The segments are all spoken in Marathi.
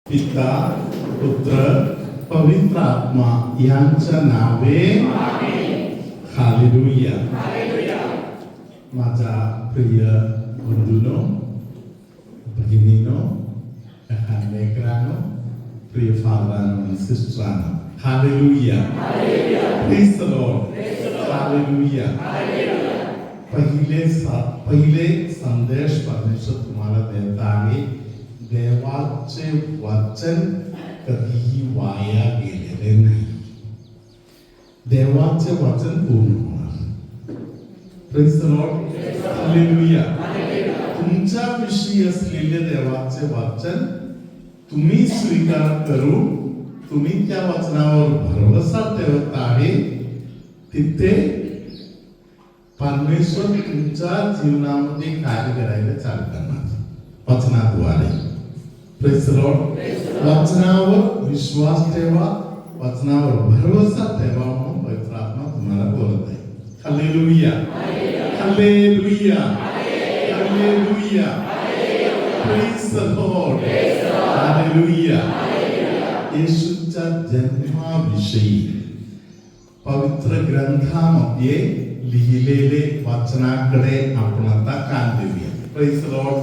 पिता पुत्र पवित्र आत्मा यांच्या नावे हालेलुया. माझा प्रिय बंधूनो, भगिनीनो, लेकरांनो, प्रिय फादरांनो आणि सिस्टरांनो, hallelujah. Praise the Lord. Hallelujah. पहिले संदेश परमेश्वर तुम्हाला देत आहे. देवाचे वचन कधीही वाया गेलेले नाही. देवाचे वचन पूर्ण होणार. Praise the Lord. हालेलुया. तुमच्या विषयी असलेले देवाचे वचन तुम्ही स्वीकार करून तुम्ही त्या वचनावर भरवसा ठेवत आहे, तिथे परमेश्वर तुमच्या जीवनामध्ये कार्य करायला चालू करणार वचनाद्वारे. Praise the Lord. वचनावर विश्वास ठेवा, वचनावर भरवसा ठेवा म्हणून पवित्र आत्मा तुम्हाला बोलत आहे. Hallelujah. Hallelujah. Hallelujah. Praise the Lord. Hallelujah. येशूच्या जन्माविषयी पवित्र ग्रंथामध्ये लिहिलेले वचनाकडे आपण आता कान देऊया. Praise the Lord.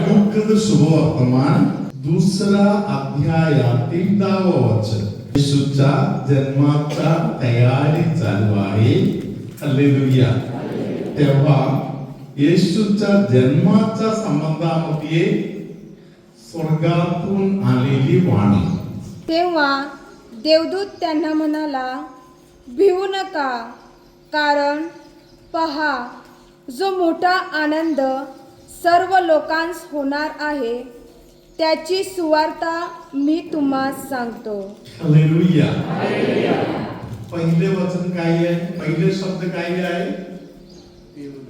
लूका शुभवर्तमान 2 अध्यायातील 10 वचन. येशूच्या जन्माचा तयारी चालू आहे. हालेलुया. तेव्हा येशूच्या जन्माच्या संबंधामध्ये स्वर्गातून आलेली वाणी. तेव्हा देवदूत त्यांना म्हणाला, भिवू नका, कारण पहा, जो मोठा आनंद सर्व लोकांस होणार आहे, त्याची सुवार्ता मी तुम्हास सांगतो. हालेलुया. पहिले वचन काय आहे? पहिले शब्द काय आहे?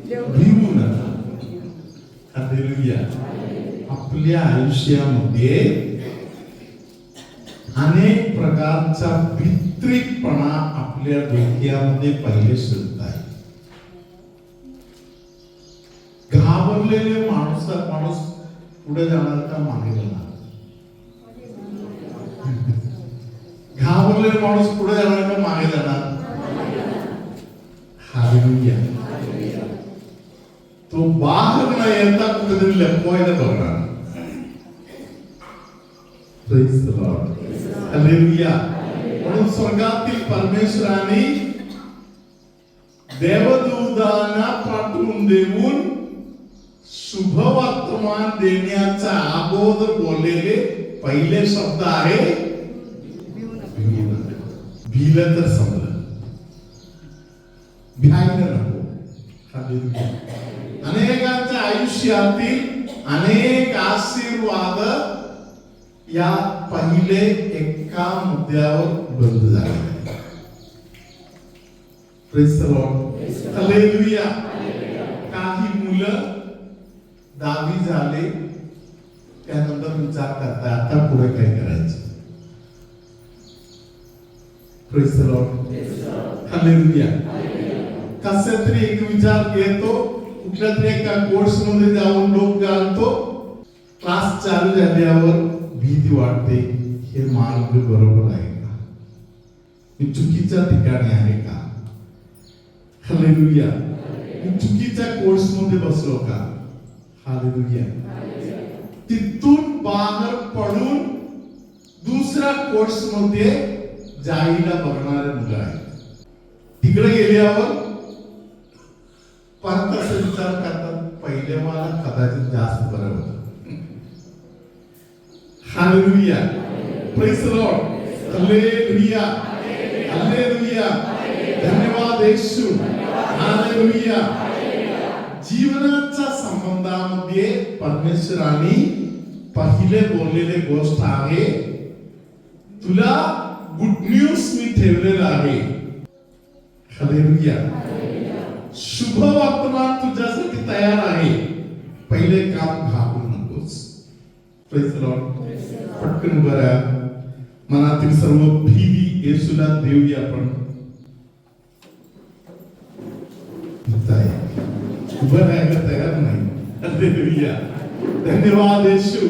भिवू नका. हालेलुया. आपल्या आयुष्यामध्ये अनेक प्रकारचा भित्रिकपणा आपल्या डोक्यामध्ये पहिले शिरत आहे. घाबरलेले माणूस पुढे जाणार का मागे जाणार? घाबरलेले माणूस पुढे जाणार का मागे जाणार? हालेलुया. तो बाहेर न येता कुठेतरी लपवायला बघणार. Praise the Lord. हालेलुया. म्हणून स्वर्गातील परमेश्वराने देवदूतांना पाठवून देऊन शुभ वर्तमान देण्याचा अगोदर बोललेले पहिले शब्द आहे भिलं तर समजलं, भ्यायला नको. हालेलुया. अनेकांच्या आयुष्यातील अनेक आशीर्वाद या पहिले एका मुद्द्यावर बंद झाले. Praise the Lord. हालेलुया. काही मुलं 10वी झाले, त्यानंतर विचार करतात आता पुढे काय करायचं. Praise the Lord. हालेलुया. कसा तरी एक विचार येतो, कुठल्या तरी एका कोर्स मध्ये जाऊन डोक घालतो. क्लास चालू झाल्यावर भीती वाटते, हे मार्ग बरोबर आहे का? मी चुकीच्या ठिकाणी आहे का? हालेलुया. मी चुकीच्या कोर्स मध्ये बसलो का? हालेलुया. तिथून बाहेर पडून दुसऱ्या कोर्स मध्ये जायला बघणारे मुलं आहेत. तिकडे गेल्यावर परत असे विचार करतात, पहिले मला कदाचित जास्त बरं होतं. Hallelujah. Praise the Lord. Hallelujah. Hallelujah. धन्यवाद येशू. हालेलुया. जीवनाच्या संबंधामध्ये परमेश्वराने पहिले बोललेले गोष्ट आहे, तुला गुड न्यूज मी ठेवलेला आहे. हालेलुया. शुभ वर्तमान तुझ्यासाठी तयार आहे. पहिले काम घाबरू नकोस. Praise the Lord. पटकन उभं राहा. मनातील सर्व भीती येशूला देऊया. आपण उभं राहायला तयार नाही. हालेलुया. धन्यवाद येशू.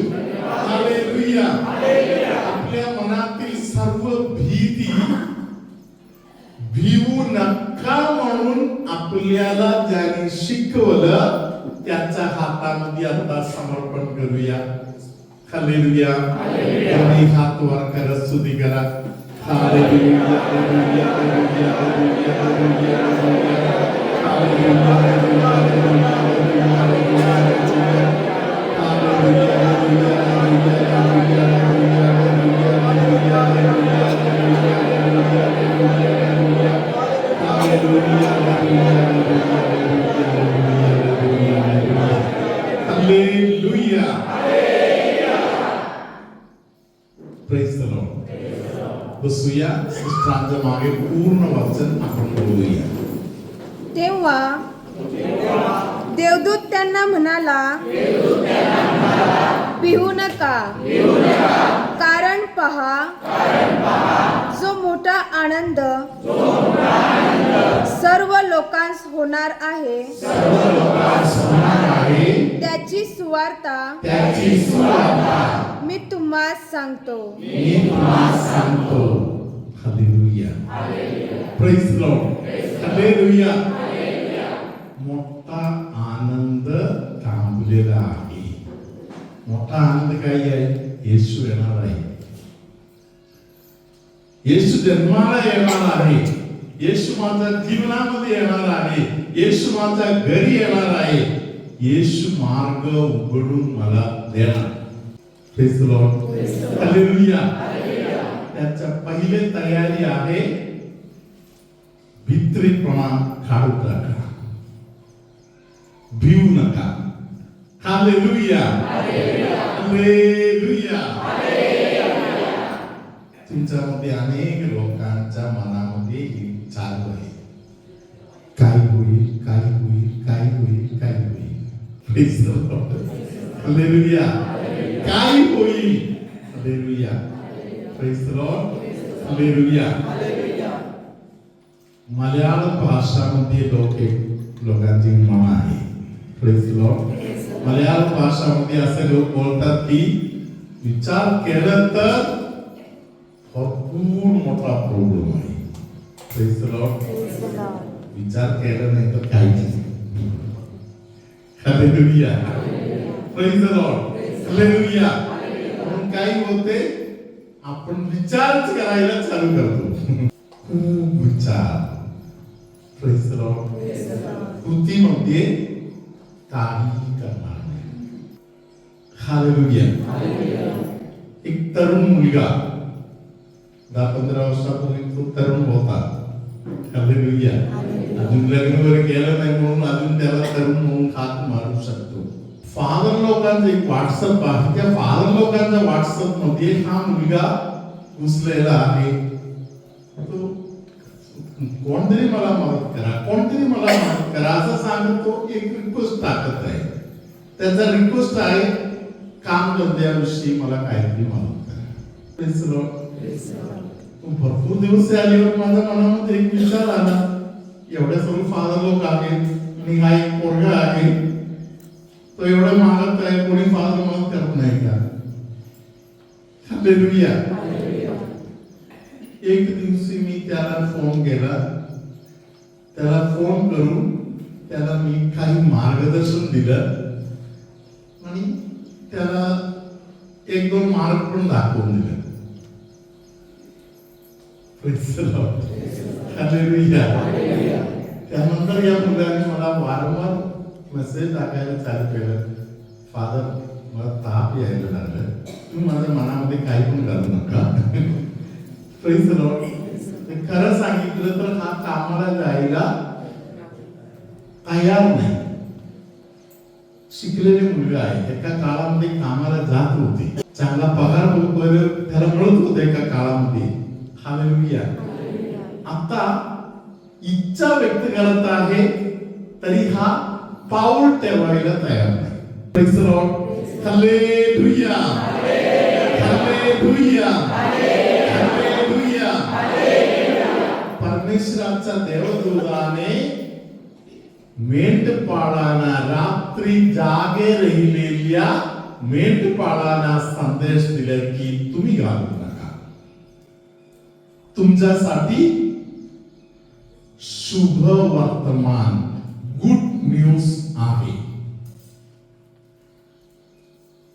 हालेलुया. हालेलुया. आपल्या मनातील सर्व भीती भिवू नका म्हणून आपल्याला ज्याने शिकवलं त्याच्या हातामध्ये आता समर्पण करूया. हालेलुया. आणि हात वर करा, स्तुती करा. Hallelujah, hallelujah, hallelujah, hallelujah, hallelujah, hallelujah, hallelujah, hallelujah, hallelujah, hallelujah, Praise the Lord. बसूया. सिस्टरांच्या मागे पूर्ण वाचन आपण बोलूया. तेव्हा देवदूत त्यांना म्हणाला, भिवू नका, कारण पहा, जो मोठा आनंद सर्व लोकांस होणार आहे, त्याची सुवार्ता मी तुम्हास सांगतो. Hallelujah. Praise the Lord. Hallelujah. मोठा आनंद थांबलेला आहे. मोठा आनंद काय आहे? येशू येणार आहे. येशू जन्माला येणार आहे. येशू माझ्या जीवनामध्ये येणार आहे. येशू माझ्या घरी येणार आहे. येशू मार्ग उघडून मला देणार. Praise the Lord. हालेलुया. त्याच्या पहिले तयारी आहे, भित्रीपणा काढून टाका, भिवू नका. हालेलुया. हालेलुया. तुमच्यामध्ये अनेक लोकांच्या मनामध्ये ही चालू आहे, काय होईल, काय होईल, काय होईल, काय होईल. Please hallelujah. काय होईल. Hallelujah. Praise the Lord. Hallelujah. Malayalam भाषामध्ये लोकांची मन आहे. Praise the Lord. मल्याळम भाषामध्ये असे लोक बोलतात की विचार केला तर भरपूर मोठा प्रॉब्लेम आहे. Praise the Lord. विचार केला नाही तर काहीच नाही. Hallelujah. Praise the Lord. Hallelujah. म्हणून काय होते, आपण विचारच करायला चालू करतो. खूप विचार. Praise the Lord. कृतीमध्ये काही करणार नाही. हालेलुया. एक तरुण मुलगा 10-15 वर्षापूर्वी तो तरुण होता. हालेलुया. अजून लग्न वगैरे केलं नाही म्हणून अजून त्याला तरुण म्हणून हात मारू शकतो. फादर लोकांचं एक व्हॉट्सअप आहे. त्या फादर लोकांच्या व्हॉट्सअप मध्ये हा मुलगा घुसलेला आहे. तो कोणतरी मला मदत करा, कोणतरी मला मदत करा असं सांगत तो एक रिक्वेस्ट टाकत आहे. त्याचा रिक्वेस्ट आहे, काम धंद्याविषयी मला काहीतरी मदत करा. Praise the Lord. भरपूर दिवस आल्यावर माझ्या मनामध्ये एक विचार आला, एवढे सर्व फादर लोक आहेत आणि हा एक पोरगा आहे, तो एवढं मागत आहे, कोणी फादर मदत करत नाही का? हालेलुया. एक दिवशी मी त्याला फोन केला. त्याला फोन करून त्याला मी काही मार्गदर्शन दिलं आणि त्याला 1-2 मार्ग पण दाखवून दिले. हालेलुया. त्यानंतर या मुलाने मला वारंवार मेसेज टाकायला चालू केलं, फादर मला ताप यायला लागलं, तुम्ही माझ्या मनामध्ये काही पण घालू नका. Praise the Lord. खरं सांगितलं तर हा कामाला जायला तयार नाही. शिकलेले मुलगा आहे. एका काळामध्ये कामाला जात होते, चांगला पगार त्याला मिळत होता एका काळामध्ये. हालेलुया. आता इच्छा व्यक्त करत आहे तरी हा पाऊल ठेवायला तयार नाही. Praise the Lord. Hallelujah. Hallelujah. Hallelujah. परमेश्वराच्या देवदूताने मेंढपाळांना रात्री जागे राहिलेल्या मेंढपाळांना संदेश दिले की तुम्ही घालू नका. तुमच्यासाठी शुभ वर्तमान, गुड न्यूज आहे.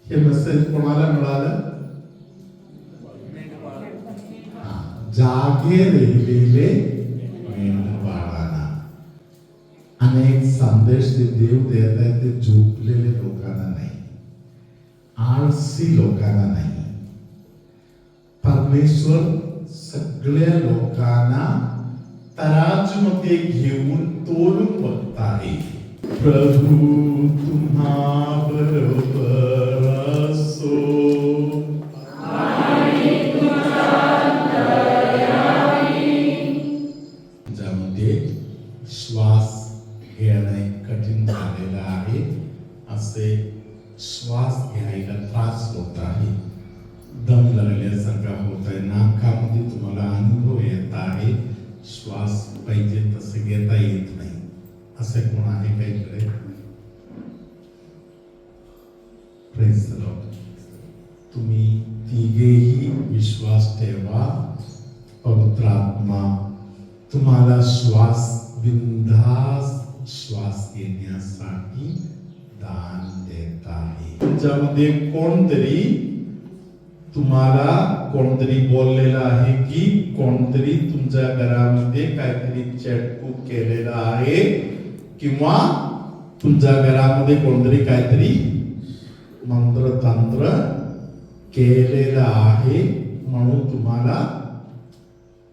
हे मेसेज कोणाला मिळालं? जागे राहिलेले मेंढपाळांना. अनेक संदेश जे देव देत आहे ते झोपलेले लोकांना नाही, आळसी लोकांना नाही. परमेश्वर सगळ्या लोकांना तराजूमध्ये घेऊन तोलून बघत आहे. प्रभू तुम्हा बरोबर असो. ज्यामध्ये श्वास घेणे कठीण झालेला आहे, असे श्वास घ्यायला त्रास होत आहे, दम लागल्यासारखा होत आहे, नाकामध्ये तुम्हाला अनुभव येत आहे, श्वास पाहिजे तसे घेता येत नाही, असे कोण आहे का इकडे? Praise the Lord. तुम्ही तिघेही विश्वास ठेवा, पवित्र आत्मा तुम्हाला श्वास बिनधास्त श्वास घेण्यासाठी दान देत आहे. तुमच्यामध्ये कोणतरी बोललेलं आहे की कोणतरी तुमच्या घरामध्ये काहीतरी चॅटबुक केलेलं आहे, किंवा तुमच्या घरामध्ये कोणतरी काहीतरी मंत्रतंत्र केलेलं आहे, म्हणून तुम्हाला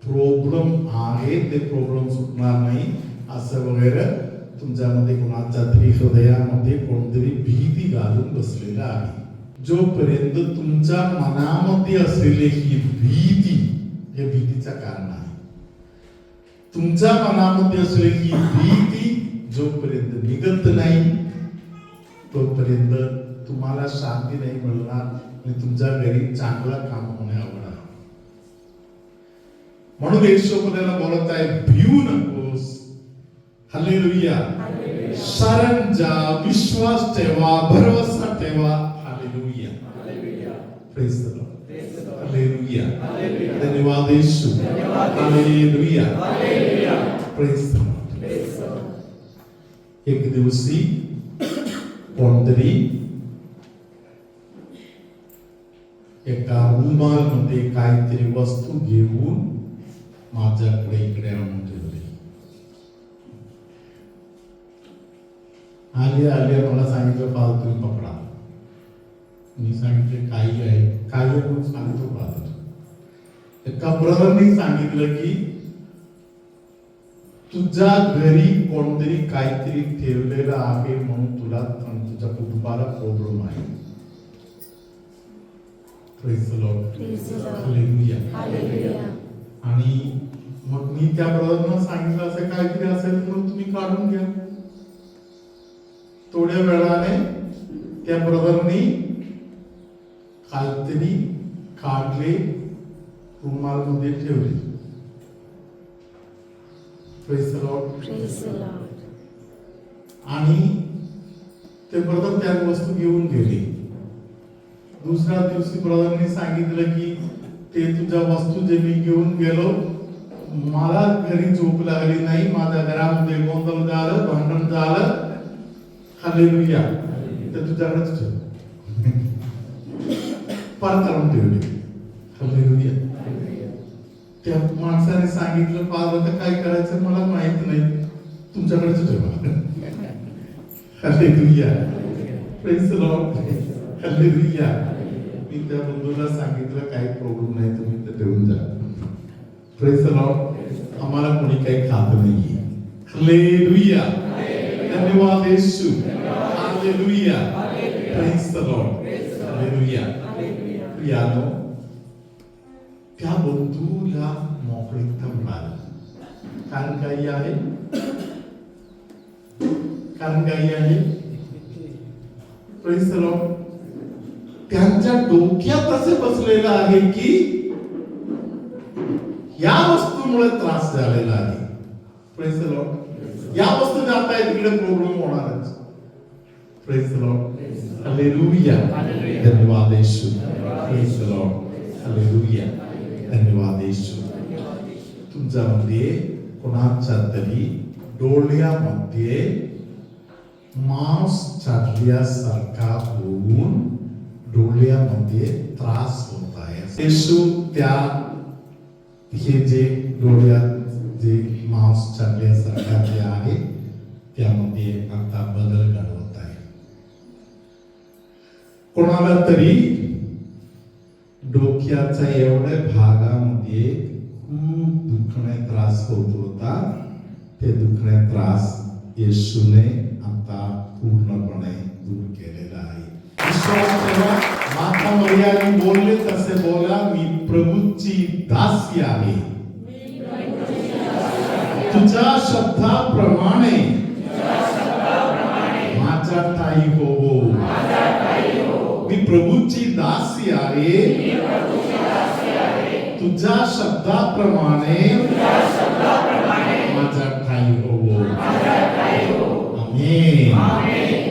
प्रॉब्लेम आहे, ते प्रॉब्लेम सुटणार नाही असं वगैरे तुमच्यामध्ये कोणाच्या तरी हृदयामध्ये कोणतरी भीती घालून बसलेला आहे. जोपर्यंत तुमच्या मनामध्ये असलेली ही भीती, हे भीतीचं कारण आहे, तुमच्या मनामध्ये असलेली ही भीती जोपर्यंत निघत नाही तोपर्यंत तुम्हाला शांती नाही मिळणार आणि तुमच्या घरी चांगला काम होणे अवघड आहे. म्हणून येशू आपल्याला बोलत आहे, भिऊ नकोस. हालेलुया. शरण जा, विश्वास ठेवा, भरवसा ठेवा. Hallelujah. Praise the Lord. Hallelujah. धन्यवाद येशू. हालेलुया. Praise the Lord. एक दिवशी कोणतरी एका रुमालमध्ये काहीतरी वस्तू घेऊन माझ्याकडे इकडे आणून ठेवली. आले मला सांगितलं, पाहू तुम्ही पकडा. मी सांगितले काही आहे, काय म्हणून सांगतो पाहतो. एका ब्रदरनी सांगितलं की तुझ्या घरी कोणतरी काहीतरी ठेवलेलं आहे, म्हणून तुला आणि तुझ्या कुटुंबाला प्रॉब्लेम आहे. Praise the Lord. Hallelujah. आणि मग मी त्या ब्रदरना सांगितलं, असं काहीतरी असेल म्हणून तुम्ही काढून घ्या. थोड्या वेळाने त्या ब्रदरनी काहीतरी काढले, रुमाल मध्ये ठेवले. Praise the Lord. आणि ते ब्रदर त्या वस्तू घेऊन गेले. दुसऱ्या दिवशी ब्रदरने सांगितलं की ते तुझ्या वस्तू जे मी घेऊन गेलो, मला घरी झोप लागली नाही, माझ्या घरामध्ये गोंधळ झालं, भांडण झालं. हालेलुया. ते तुझ्याकडेच ठेव. पार करून ठेवले. हालेलुया. त्या माणसाने सांगितलं, पार आता काय करायचं मला माहित नाही, तुमच्याकडेच ठेवा. Hallelujah. Praise the Lord. Hallelujah. मी त्या बंधूला सांगितलं, काही प्रॉब्लेम नाही, तुम्ही ते ठेवून जा. Praise the Lord. आम्हाला कोणी काही खात नाहीये. हालेलुया. धन्यवाद येशू. Hallelujah. Praise the Lord. Hallelujah. प्रियानो, त्या बंधूला मोकळीकता मिळाली. कारण काही आहे, प्रेज द लॉर्ड. त्यांच्या डोक्यात असे बसलेलं आहे की या वस्तूमुळे त्रास झालेला आहे. Praise the Lord. या वस्तू जात आहे तिकडे प्रॉब्लेम होणारच. प्रेज द लॉर्ड, हालेलुया, धन्यवाद येशू, प्रेज द लॉर्ड, हालेलुया, धन्यवाद येशू. तुमच्यामध्ये कोणाच्या तरी डोळ्यामध्ये मांस चाटल्यासारखा होऊन डोळ्यामध्ये त्रास होत आहे. येशू त्या हे जे डोळ्यात जे मांस चाटल्यासारखा जे आहे त्यामध्ये आता बदल घडवत आहे. कोणाला तरी डोक्याच्या एवढ्या भागामध्ये खूप दुखणे त्रास होत होता. ते दुखणे त्रास येशूने आता पूर्णपणे दूर केलेला आहे. विश्वास ठेवा. माता मरियाने बोलले तसे बोला, मी प्रभूची दासी आहे, तुझ्या शब्दाप्रमाणे माझ्या ठाई होवो. मी प्रभूची दासी आहे, तुझ्या शब्दाप्रमाणे माझ्या ठाई होवो. आमेन.